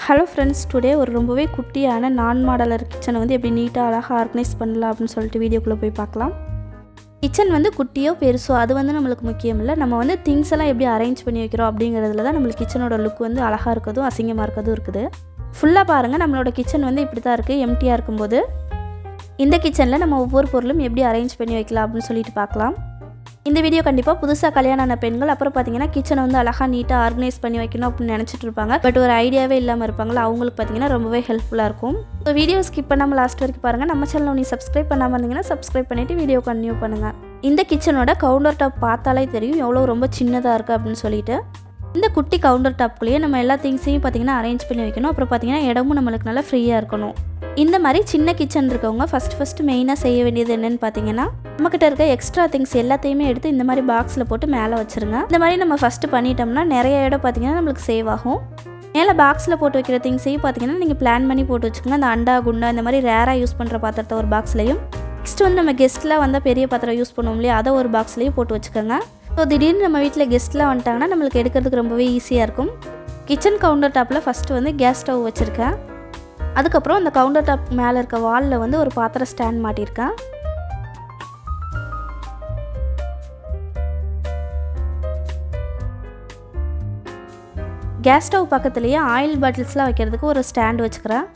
Hello friends, today ஒரு ரொம்பவே குட்டியான நான் மாடலர் கிச்சனை வந்து எப்படி நீட்டா அழகா ஆர்கனைஸ் பண்ணலாம் அப்படினு சொல்லிட்டு வீடியோக்குள்ள போய் பார்க்கலாம். கிச்சன் வந்து குட்டியோ பெருசோ அது வந்து நமக்கு முக்கியம் இல்ல. நம்ம வந்து திங்ஸ் எல்லாம் எப்படி அரேஞ்ச் பண்ணி வைக்கிறோம் அப்படிங்கிறதுல தான் நம்ம கிச்சனோட லுக் வந்து அழகா இருக்குதோ அசிங்கமா இருக்கதோ இருக்குது. ஃபுல்லா பாருங்க நம்மளோட கிச்சன் வந்து இப்படி தான் இருக்கு எம்டியா இருக்கும்போது. இந்த கிச்சன்ல நம்ம ஒவ்வொரு பொருளும் எப்படி அரேஞ்ச் பண்ணி வைக்கலாம் அப்படினு சொல்லிட்டு பார்க்கலாம். இந்த வீடியோ கண்டிப்பா புதுசா கல்யாணம் ஆன பெண்கள் அப்புறம் பாத்தீங்கன்னா கிச்சனை வந்து அழகா நீட்டா ஆர்கனைஸ் பண்ணி வைக்கணும் அப்படி நினைச்சிட்டு இருப்பாங்க. பட் ஒரு ஐடியாவே இல்லாம இருப்பாங்கல அவங்களுக்கு பாத்தீங்கன்னா ரொம்பவே ஹெல்ப்ஃபுல்லா இருக்கும். சோ வீடியோ ஸ்கிப் பண்ணாம லாஸ்ட் வரைக்கும் பாருங்க. நம்ம சேனலை நீ சப்ஸ்கிரைப் பண்ணாம இருந்தீங்கன்னா சப்ஸ்கிரைப் பண்ணிட்டு வீடியோ கண்டினியூ பண்ணுங்க. இந்த கிச்சனோட கவுண்டர் டாப் பார்த்தாலே தெரியும் எவ்வளவு ரொம்ப சின்னதா இருக்கு அப்படினு சொல்லிட்டு. இந்த குட்டி கவுண்டர் டாப்க்குள்ளே நம்ம எல்லா திங்ஸையும் பாத்தீங்கன்னா அரேஞ்ச் பண்ணி வைக்கணும். அப்புறம் பாத்தீங்கன்னா இடமும் நமக்கு நல்லா ஃப்ரீயா இருக்கணும். இந்த மாதிரி சின்ன கிச்சன் இருக்கவங்க ஃபர்ஸ்ட் மெயினா செய்ய வேண்டியது என்னன்னு பாத்தீங்கன்னா நம்மகிட்ட இருக்க எக்ஸ்ட்ரா திங்ஸ் எல்லாத்தையுமே எடுத்து இந்த மாதிரி பாக்ஸ்ல போட்டு மேலே வச்சிருங்க. இந்த மாதிரி நம்ம ஃபர்ஸ்ட் பண்ணிட்டோம்னா நிறைய இடம் பாத்தீங்கன்னா நமக்கு சேவ் ஆகும். மேலே பாக்ஸ்ல போட்டு வைக்கிற திங்ஸையும் பாத்தீங்கன்னா நீங்க பிளான் பண்ணி போட்டு வச்சுக்கோங்க. அந்த அண்டா குண்டா இந்த மாதிரி ரேரா யூஸ் பண்ற பாத்திரத்தை ஒரு பாக்ஸ்லயும் நெக்ஸ்ட் வந்து நம்ம கெஸ்ட்லாம் வந்தா பெரிய பாத்திரம் யூஸ் பண்ணுவோம் இல்லையா அதை ஒரு பாக்ஸ்லயும் போட்டு வச்சுக்கோங்க. ஸோ திடீர்னு நம்ம வீட்டில் கெஸ்ட்லாம் வந்துட்டாங்கன்னா நம்மளுக்கு எடுக்கிறதுக்கு ரொம்பவே ஈஸியாக இருக்கும். கிச்சன் கவுண்டர் டாப்பில் ஃபஸ்ட்டு வந்து கேஸ் ஸ்டவ் வச்சுருக்கேன். அதுக்கப்புறம் அந்த கவுண்டர் டாப் மேலே இருக்க வாலில் வந்து ஒரு பாத்திரம் ஸ்டாண்ட் மாட்டியிருக்கேன். கேஸ் ஸ்டவ் பக்கத்துலேயே ஆயில் பாட்டில்ஸ்லாம் வைக்கிறதுக்கு ஒரு ஸ்டாண்ட் வச்சுக்கிறேன்.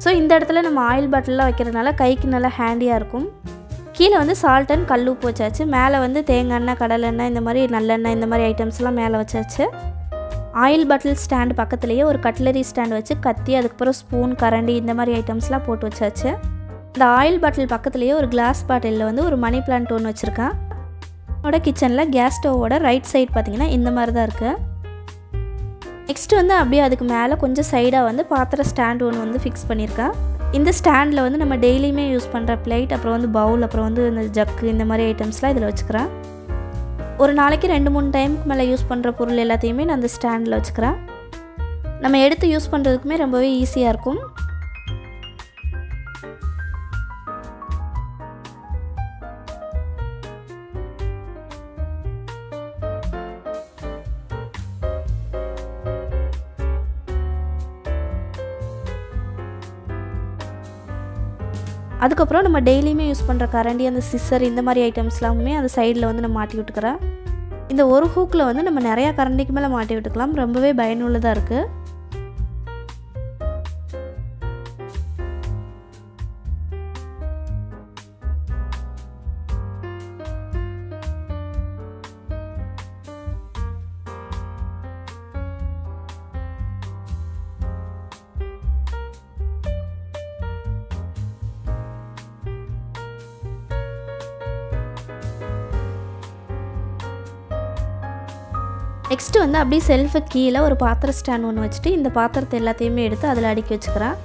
ஸோ இந்த இடத்துல நம்ம ஆயில் பாட்டில்லாம் வைக்கிறதுனால கைக்கு நல்லா ஹேண்டியாக இருக்கும். கீழே வந்து சால்ட் அண்ட் கல் உப்பு வச்சாச்சு. மேலே வந்து தேங்காய் எண்ணெய் கடலெண்ணெய் இந்த மாதிரி நல்லெண்ணெய் இந்த மாதிரி ஐட்டம்ஸ்லாம் மேலே வச்சாச்சு. ஆயில் பாட்டில் ஸ்டாண்ட் பக்கத்துலேயே ஒரு கட்லரி ஸ்டாண்ட் வச்சு கத்தி அதுக்கப்புறம் ஸ்பூன் கரண்டி இந்த மாதிரி ஐட்டம்ஸ்லாம் போட்டு வச்சாச்சு. இந்த ஆயில் பாட்டில் பக்கத்துலேயே ஒரு கிளாஸ் பாட்டிலில் வந்து ஒரு மணி பிளான்ட் ஒன்று வச்சுருக்கேன். என்னோட கிச்சனில் கேஸ் ஸ்டவோட ரைட் சைடு பார்த்திங்கன்னா இந்த மாதிரி தான் இருக்குது. நெக்ஸ்ட் வந்து அப்படியே அதுக்கு மேலே கொஞ்சம் சைடாக வந்து பாத்திர ஸ்டாண்ட் ஒன்று வந்து ஃபிக்ஸ் பண்ணியிருக்கேன். இந்த ஸ்டாண்டில் வந்து நம்ம டெய்லியுமே யூஸ் பண்ணுற பிளேட் அப்புறம் வந்து பவுல் அப்புறம் வந்து இந்த ஜக்கு இந்த மாதிரி ஐட்டம்ஸ்லாம் இதில் வச்சுக்கிறேன். ஒரு நாளைக்கு 2-3 டைமுக்கு மேலே யூஸ் பண்ணுற பொருள் எல்லாத்தையுமே நான் அந்த ஸ்டாண்டில் வச்சுக்கிறேன். நம்ம எடுத்து யூஸ் பண்ணுறதுக்குமே ரொம்பவே ஈஸியாக இருக்கும். அதுக்கப்புறம் நம்ம டெய்லியுமே யூஸ் பண்ணுற கரண்டி அந்த சிசர் இந்த மாதிரி ஐட்டம்ஸ்லாமே அந்த சைடில் வந்து நம்ம மாட்டி விட்டுக்கிறேன். இந்த ஒரு ஹூக்கில் வந்து நம்ம நிறையா கரண்டிக்கு மேலே மாட்டி விட்டுக்கலாம். ரொம்பவே பயனுள்ளதாக இருக்குது. நெக்ஸ்ட் வந்து அப்படியே செல்ஃபு கீழே ஒரு பாத்திர ஸ்டாண்ட் ஒன்று வச்சுட்டு இந்த பாத்திரத்தை எல்லாத்தையுமே எடுத்து அதில் அடுக்கி வச்சுக்கிறேன்.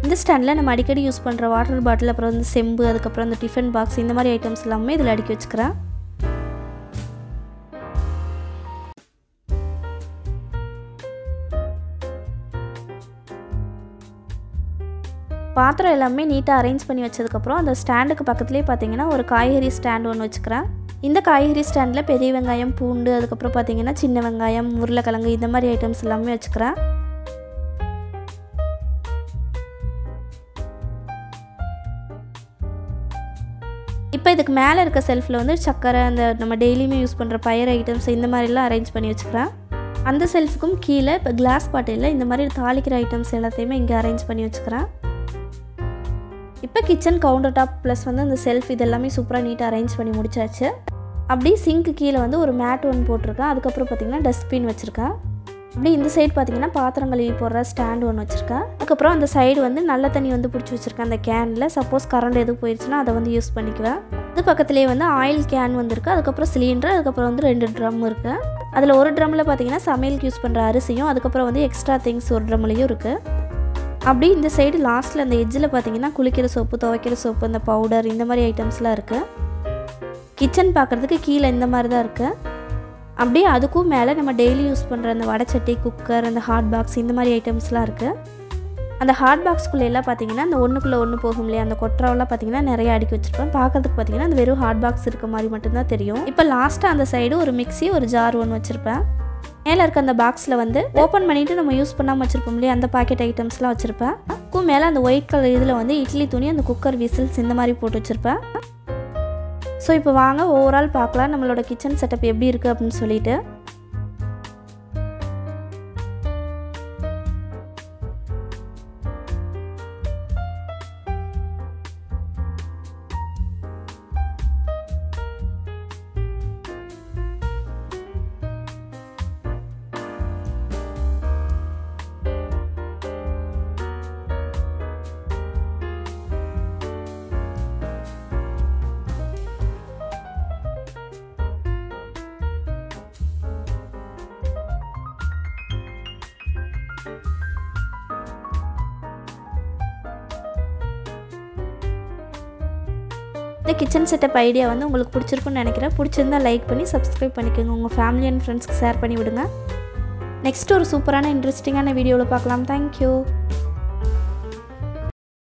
இந்த ஸ்டாண்டில் நம்ம அடிக்கடி யூஸ் பண்ணுற வாட்டர் பாட்டில் அப்புறம் வந்து செம்பு அதுக்கப்புறம் இந்த டிஃபன் பாக்ஸ் இந்த மாதிரி ஐட்டம்ஸ் எல்லாமே இதில் அடுக்கி வச்சுக்கிறேன். பாத்திரம் எல்லாமே நீட்டாக அரேஞ்ச் பண்ணி வச்சதுக்கப்புறம் அந்த ஸ்டாண்டுக்கு பக்கத்துலேயே பார்த்தீங்கன்னா ஒரு காய்கறி ஸ்டாண்ட் ஒன்று வச்சுக்கிறேன். இந்த காய்கறி ஸ்டாண்டில் பெரிய வெங்காயம் பூண்டு அதுக்கப்புறம் பார்த்தீங்கன்னா சின்ன வெங்காயம் உருளைக்கிழங்கு இந்த மாதிரி ஐட்டம்ஸ் எல்லாமே வச்சுக்கிறேன். இப்போ இதுக்கு மேலே இருக்க செல்ஃபில் வந்து சக்கரை அந்த நம்ம டெய்லியுமே யூஸ் பண்ணுற பயறு ஐட்டம்ஸ் இந்த மாதிரிலாம் அரேஞ்ச் பண்ணி வச்சுக்கிறேன். அந்த செல்ஃபுக்கும் கீழே இப்போ கிளாஸ் பாட்டிலில் இந்த மாதிரி தாளிக்கிற ஐட்டம்ஸ் எல்லாத்தையுமே இங்கே அரேஞ்ச் பண்ணி வச்சுக்கிறேன். இப்போ கிச்சன் கவுண்டர் டாப் ப்ளஸ் வந்து அந்த செல்ஃப் இதெல்லாமே சூப்பராக நீட்டாக அரேஞ்ச் பண்ணி முடிச்சாச்சு. அப்படி சிங்க்கு கீழே வந்து ஒரு மேட் ஒன்று போட்டிருக்கேன். அதுக்கப்புறம் பார்த்திங்கன்னா டஸ்ட்பின் வச்சுருக்கேன். அப்படி இந்த சைடு பார்த்திங்கன்னா பாத்திரம் கழுவி போடுற ஸ்டாண்ட் ஒன்று வச்சுருக்கேன். அதுக்கப்புறம் அந்த சைடு வந்து நல்ல தண்ணி வந்து பிடிச்சி வச்சுருக்கேன் அந்த கேனில். சப்போஸ் கரண்ட் எதுவும் போயிடுச்சுன்னா அதை வந்து யூஸ் பண்ணிக்குவேன். அது பக்கத்துலேயே வந்து ஆயில் கேன் வந்துருக்கு. அதுக்கப்புறம் சிலிண்டர் அதுக்கப்புறம் வந்து 2 ட்ரம் இருக்குது. அதில் ஒரு ட்ரம்மில் பார்த்திங்கன்னா சமையலுக்கு யூஸ் பண்ணுற அரிசியும் அதுக்கப்புறம் வந்து எக்ஸ்ட்ரா திங்ஸ் ஒரு ட்ரம்லையும் இருக்குது. அப்படி இந்த சைடு லாஸ்ட்டில் அந்த எட்ஜில் பார்த்தீங்கன்னா குளிக்கிற சோப்பு துவைக்கிற சோப்பு அந்த பவுடர் இந்த மாதிரி ஐட்டம்ஸ்லாம் இருக்குது. கிச்சன் பார்க்குறதுக்கு கீழே இந்த மாதிரி தான் இருக்குது. அப்படியே அதுக்கும் மேலே நம்ம டெய்லி யூஸ் பண்ணுற அந்த வடைச்சட்டி குக்கர் அந்த ஹாட் பாக்ஸ் இந்த மாதிரி ஐட்டம்ஸ்லாம் இருக்குது. அந்த ஹாட் பாக்ஸ்க்குள்ளே எல்லாம் பார்த்தீங்கன்னா அந்த ஒன்றுக்குள்ளே ஒன்று போகும் இல்லையா அந்த கொட்டரெல்லாம் பார்த்தீங்கன்னா நிறைய அடுக்கி வச்சுருப்பேன். பார்க்கறதுக்கு பார்த்தீங்கன்னா அந்த வெறும் ஹாட் பாக்ஸ் இருக்க மாதிரி மட்டும்தான் தெரியும். இப்போ லாஸ்ட்டாக அந்த சைடு ஒரு மிக்ஸி ஒரு ஜார் ஒன்று வச்சுருப்பேன். மேலே இருக்க அந்த பாக்ஸில் வந்து ஓப்பன் பண்ணிவிட்டு நம்ம யூஸ் பண்ணாமல் வச்சுருப்போம் இல்லையா, அந்த பாக்கெட் ஐட்டம்ஸ்லாம் வச்சுருப்பேன். மேலே அந்த ஒயிட் கலர் இதில் வந்து இட்லி துணி, அந்த குக்கர் விசில்ஸ் இந்த மாதிரி போட்டு வச்சுருப்பேன். ஸோ இப்போ வாங்க ஓவரால் பார்க்கலாம் நம்மளோட கிச்சன் செட்டப் எப்படி இருக்குது அப்படின்னு சொல்லிட்டு. இந்த கிச்சன் செட்டப் ஐடியா வந்து உங்களுக்கு பிடிச்சிருக்குன்னு நினைக்கிறேன். பிடிச்சிருந்தா லைக் பண்ணி சப்ஸ்கிரைப் பண்ணிக்கோங்க. உங்கள் ஃபேமிலி அண்ட் ஃப்ரெண்ட்ஸ்க்கு ஷேர் பண்ணி விடுங்க. நெக்ஸ்ட் ஒரு சூப்பரான இன்ட்ரெஸ்டிங்கான வீடியோவில் பார்க்கலாம். தேங்க்யூ.